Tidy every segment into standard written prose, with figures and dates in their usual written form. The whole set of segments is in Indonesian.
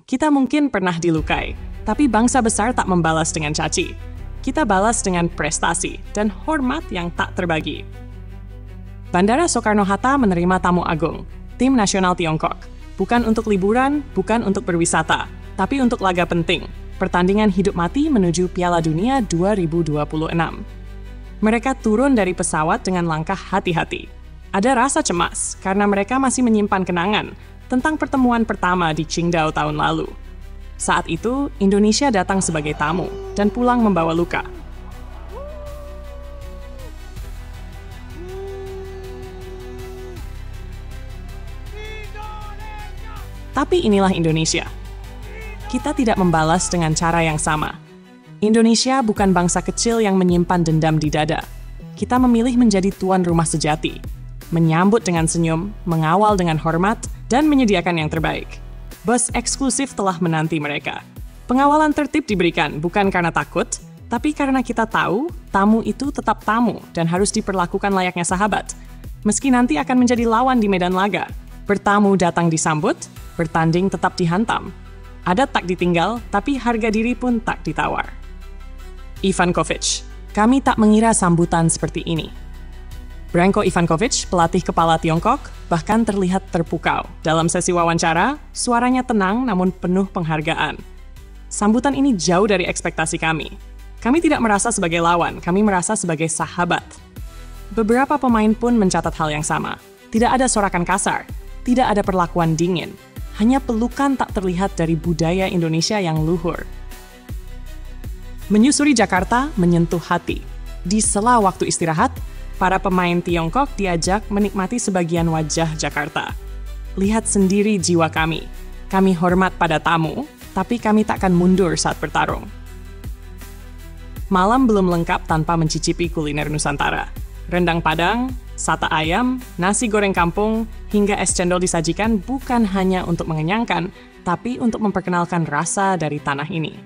Kita mungkin pernah dilukai, tapi bangsa besar tak membalas dengan caci. Kita balas dengan prestasi dan hormat yang tak terbagi. Bandara Soekarno-Hatta menerima tamu agung, tim nasional Tiongkok. Bukan untuk liburan, bukan untuk berwisata, tapi untuk laga penting, pertandingan hidup mati menuju Piala Dunia 2026. Mereka turun dari pesawat dengan langkah hati-hati. Ada rasa cemas karena mereka masih menyimpan kenangan tentang pertemuan pertama di Qingdao tahun lalu. Saat itu, Indonesia datang sebagai tamu dan pulang membawa luka. Tapi inilah Indonesia. Kita tidak membalas dengan cara yang sama. Indonesia bukan bangsa kecil yang menyimpan dendam di dada. Kita memilih menjadi tuan rumah sejati, menyambut dengan senyum, mengawal dengan hormat, dan menyediakan yang terbaik. Bus eksklusif telah menanti mereka. Pengawalan tertib diberikan bukan karena takut, tapi karena kita tahu tamu itu tetap tamu dan harus diperlakukan layaknya sahabat. Meski nanti akan menjadi lawan di medan laga, bertamu datang disambut, bertanding tetap dihantam. Adat tak ditinggal, tapi harga diri pun tak ditawar. Ivankovic, kami tak mengira sambutan seperti ini. Branko Ivankovic, pelatih kepala Tiongkok, bahkan terlihat terpukau. Dalam sesi wawancara, suaranya tenang namun penuh penghargaan. Sambutan ini jauh dari ekspektasi kami. Kami tidak merasa sebagai lawan, kami merasa sebagai sahabat. Beberapa pemain pun mencatat hal yang sama. Tidak ada sorakan kasar, tidak ada perlakuan dingin. Hanya pelukan tak terlihat dari budaya Indonesia yang luhur. Menyusuri Jakarta menyentuh hati. Di sela waktu istirahat, para pemain Tiongkok diajak menikmati sebagian wajah Jakarta. Lihat sendiri jiwa kami. Kami hormat pada tamu, tapi kami takkan mundur saat bertarung. Malam belum lengkap tanpa mencicipi kuliner Nusantara. Rendang Padang, sate ayam, nasi goreng kampung, hingga es cendol disajikan bukan hanya untuk mengenyangkan, tapi untuk memperkenalkan rasa dari tanah ini.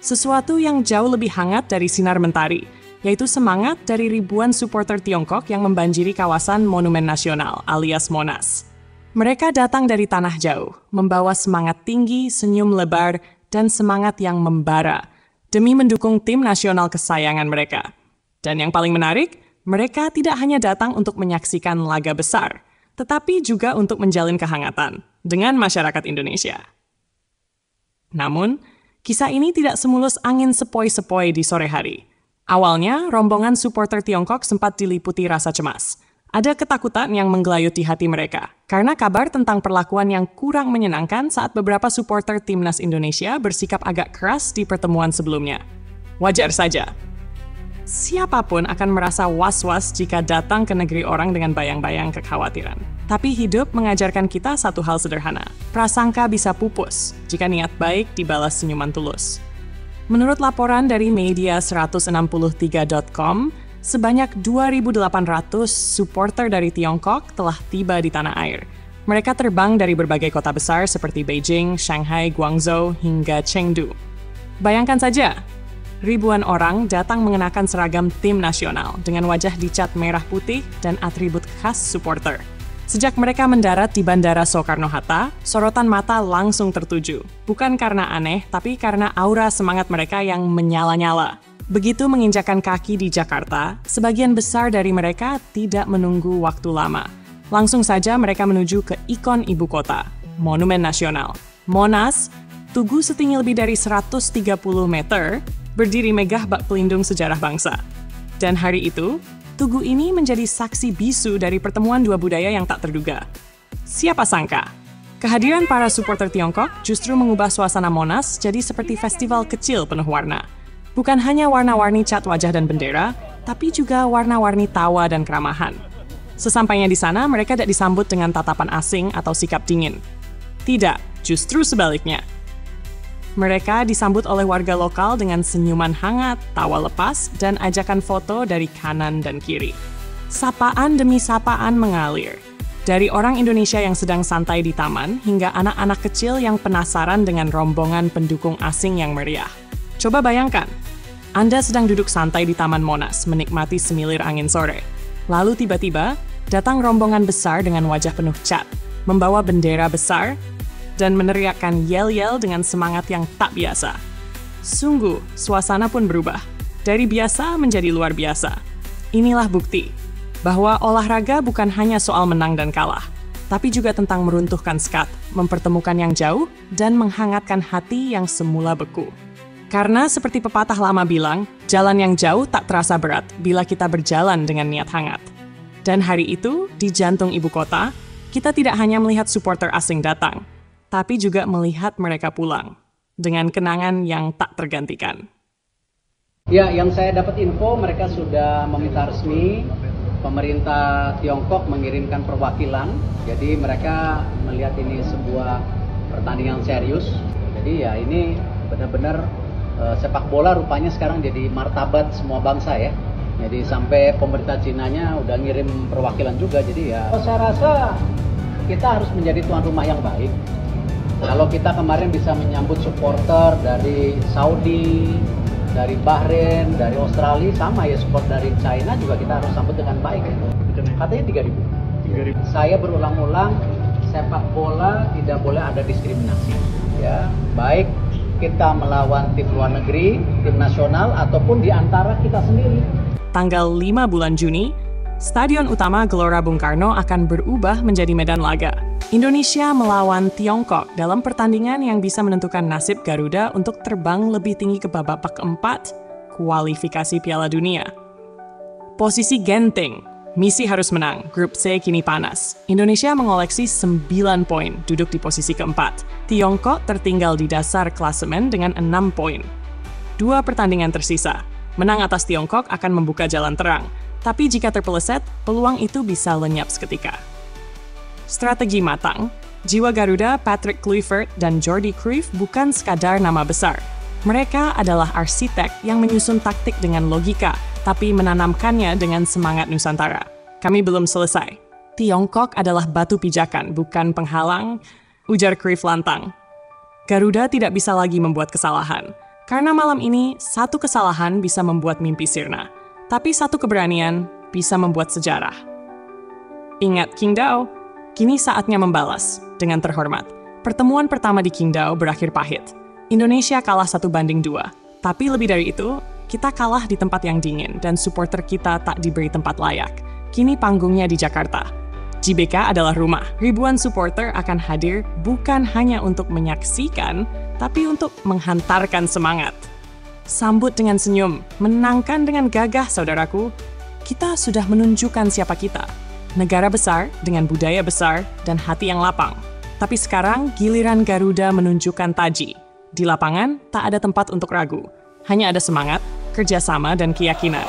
Sesuatu yang jauh lebih hangat dari sinar mentari, yaitu semangat dari ribuan supporter Tiongkok yang membanjiri kawasan Monumen Nasional alias Monas. Mereka datang dari tanah jauh, membawa semangat tinggi, senyum lebar, dan semangat yang membara, demi mendukung tim nasional kesayangan mereka. Dan yang paling menarik, mereka tidak hanya datang untuk menyaksikan laga besar, tetapi juga untuk menjalin kehangatan dengan masyarakat Indonesia. Namun, kisah ini tidak semulus angin sepoi-sepoi di sore hari. Awalnya, rombongan supporter Tiongkok sempat diliputi rasa cemas. Ada ketakutan yang menggelayuti hati mereka, karena kabar tentang perlakuan yang kurang menyenangkan saat beberapa supporter timnas Indonesia bersikap agak keras di pertemuan sebelumnya. Wajar saja. Siapapun akan merasa was-was jika datang ke negeri orang dengan bayang-bayang kekhawatiran. Tapi hidup mengajarkan kita satu hal sederhana. Prasangka bisa pupus jika niat baik dibalas senyuman tulus. Menurut laporan dari media163.com, sebanyak 2.800 supporter dari Tiongkok telah tiba di tanah air. Mereka terbang dari berbagai kota besar seperti Beijing, Shanghai, Guangzhou, hingga Chengdu. Bayangkan saja, ribuan orang datang mengenakan seragam tim nasional dengan wajah dicat merah putih dan atribut khas supporter. Sejak mereka mendarat di Bandara Soekarno-Hatta, sorotan mata langsung tertuju. Bukan karena aneh, tapi karena aura semangat mereka yang menyala-nyala. Begitu menginjakan kaki di Jakarta, sebagian besar dari mereka tidak menunggu waktu lama. Langsung saja mereka menuju ke ikon ibu kota, Monumen Nasional. Monas, tugu setinggi lebih dari 130 meter, berdiri megah bak pelindung sejarah bangsa. Dan hari itu, tugu ini menjadi saksi bisu dari pertemuan dua budaya yang tak terduga. Siapa sangka? Kehadiran para supporter Tiongkok justru mengubah suasana Monas jadi seperti festival kecil penuh warna. Bukan hanya warna-warni cat wajah dan bendera, tapi juga warna-warni tawa dan keramahan. Sesampainya di sana, mereka tidak disambut dengan tatapan asing atau sikap dingin. Tidak, justru sebaliknya. Mereka disambut oleh warga lokal dengan senyuman hangat, tawa lepas, dan ajakan foto dari kanan dan kiri. Sapaan demi sapaan mengalir. Dari orang Indonesia yang sedang santai di taman, hingga anak-anak kecil yang penasaran dengan rombongan pendukung asing yang meriah. Coba bayangkan, Anda sedang duduk santai di Taman Monas, menikmati semilir angin sore. Lalu tiba-tiba, datang rombongan besar dengan wajah penuh cat, membawa bendera besar, dan meneriakkan yel-yel dengan semangat yang tak biasa. Sungguh, suasana pun berubah. Dari biasa menjadi luar biasa. Inilah bukti bahwa olahraga bukan hanya soal menang dan kalah, tapi juga tentang meruntuhkan sekat, mempertemukan yang jauh, dan menghangatkan hati yang semula beku. Karena seperti pepatah lama bilang, jalan yang jauh tak terasa berat bila kita berjalan dengan niat hangat. Dan hari itu, di jantung ibu kota, kita tidak hanya melihat supporter asing datang, tapi juga melihat mereka pulang dengan kenangan yang tak tergantikan. Ya, yang saya dapat info, mereka sudah meminta resmi pemerintah Tiongkok mengirimkan perwakilan. Jadi mereka melihat ini sebuah pertandingan serius. Jadi ya ini benar-benar sepak bola rupanya sekarang jadi martabat semua bangsa ya. Jadi sampai pemerintah Cinanya udah ngirim perwakilan juga. Jadi ya saya rasa kita harus menjadi tuan rumah yang baik. Kalau kita kemarin bisa menyambut supporter dari Saudi, dari Bahrain, dari Australia, sama ya support dari China juga kita harus sambut dengan baik. Katanya 3.000. Saya berulang-ulang, sepak bola tidak boleh ada diskriminasi. Ya, baik kita melawan tim luar negeri, tim nasional, ataupun di antara kita sendiri. Tanggal 5 bulan Juni, Stadion Utama Gelora Bung Karno akan berubah menjadi medan laga. Indonesia melawan Tiongkok dalam pertandingan yang bisa menentukan nasib Garuda untuk terbang lebih tinggi ke babak keempat kualifikasi Piala Dunia. Posisi genting, misi harus menang, grup C kini panas. Indonesia mengoleksi 9 poin, duduk di posisi keempat. Tiongkok tertinggal di dasar klasemen dengan 6 poin. 2 pertandingan tersisa. Menang atas Tiongkok akan membuka jalan terang, tapi jika terpeleset, peluang itu bisa lenyap seketika. Strategi matang, jiwa Garuda, Patrick Kluivert, dan Jordi Cruyff bukan sekadar nama besar. Mereka adalah arsitek yang menyusun taktik dengan logika, tapi menanamkannya dengan semangat Nusantara. Kami belum selesai. Tiongkok adalah batu pijakan, bukan penghalang, ujar Cruyff lantang. Garuda tidak bisa lagi membuat kesalahan. Karena malam ini, satu kesalahan bisa membuat mimpi sirna. Tapi satu keberanian bisa membuat sejarah. Ingat Qingdao, kini saatnya membalas dengan terhormat. Pertemuan pertama di Qingdao berakhir pahit. Indonesia kalah 1-2. Tapi lebih dari itu, kita kalah di tempat yang dingin dan supporter kita tak diberi tempat layak. Kini panggungnya di Jakarta. GBK adalah rumah. Ribuan supporter akan hadir bukan hanya untuk menyaksikan, tapi untuk menghantarkan semangat. Sambut dengan senyum, menangkan dengan gagah, saudaraku. Kita sudah menunjukkan siapa kita. Negara besar dengan budaya besar dan hati yang lapang. Tapi sekarang giliran Garuda menunjukkan taji. Di lapangan tak ada tempat untuk ragu. Hanya ada semangat, kerjasama, dan keyakinan.